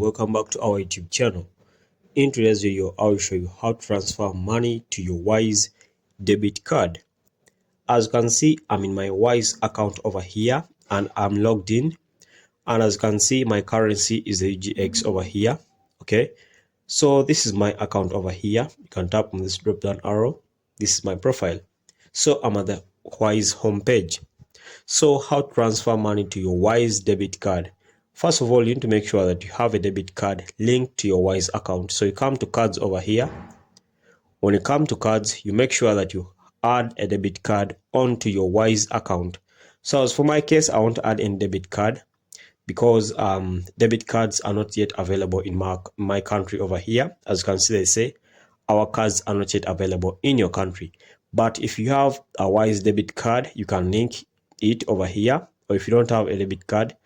welcome back to our YouTube channel. In today's video, I will show you how to transfer money to your Wise debit card. As you can see, I'm in my Wise account over here and I'm logged in. And as you can see, my currency is the UGX over here. Okay, so this is my account over here. You can tap on this drop down arrow. This is my profile. So I'm at the Wise homepage. So how to transfer money to your Wise debit card? First of all, you need to make sure that you have a debit card linked to your Wise account. So you come to cards over here. When you come to cards, you make sure that you add a debit card onto your Wise account. So as for my case, I want to add a debit card because debit cards are not yet available in my country over here. As you can see, they say our cards are not yet available in your country. But if you have a Wise debit card, you can link it over here. Or if you don't have a debit card,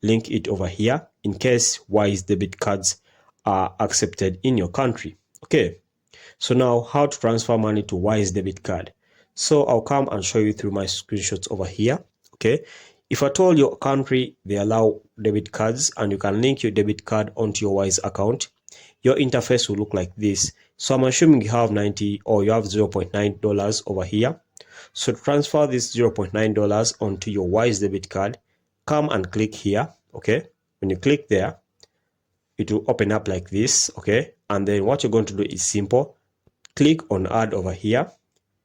link it over here in case Wise debit cards are accepted in your country. Okay, so now how to transfer money to Wise debit card. So I'll come and show you through my screenshots over here. Okay, if at all your country they allow debit cards and you can link your debit card onto your Wise account, your interface will look like this. So I'm assuming you have 90 or you have $0.9 over here. So to transfer this $0.9 onto your Wise debit card, come and click here. Okay, when you click there, it will open up like this. Okay, and then what you're going to do is simple. Click on add over here.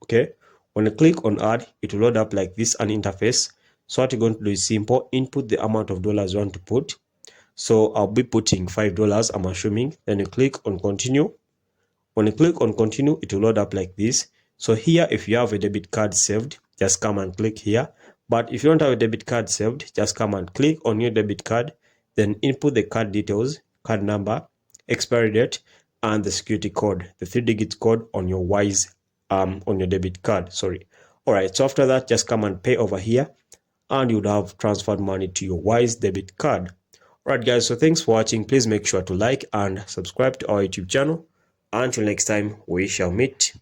Okay, when you click on add, it will load up like this, an interface. So what you're going to do is simple. Input the amount of dollars you want to put. So I'll be putting $5, I'm assuming. Then you click on continue. When you click on continue, it will load up like this. So here, if you have a debit card saved, just come and click here. But if you don't have a debit card saved, just come and click on your debit card, then input the card details, card number, expiry date, and the security code, the 3-digit code on your Wise, on your debit card, sorry. All right, so after that, just come and pay over here, and you would have transferred money to your Wise debit card. All right, guys, so thanks for watching. Please make sure to like and subscribe to our YouTube channel. Until next time, we shall meet.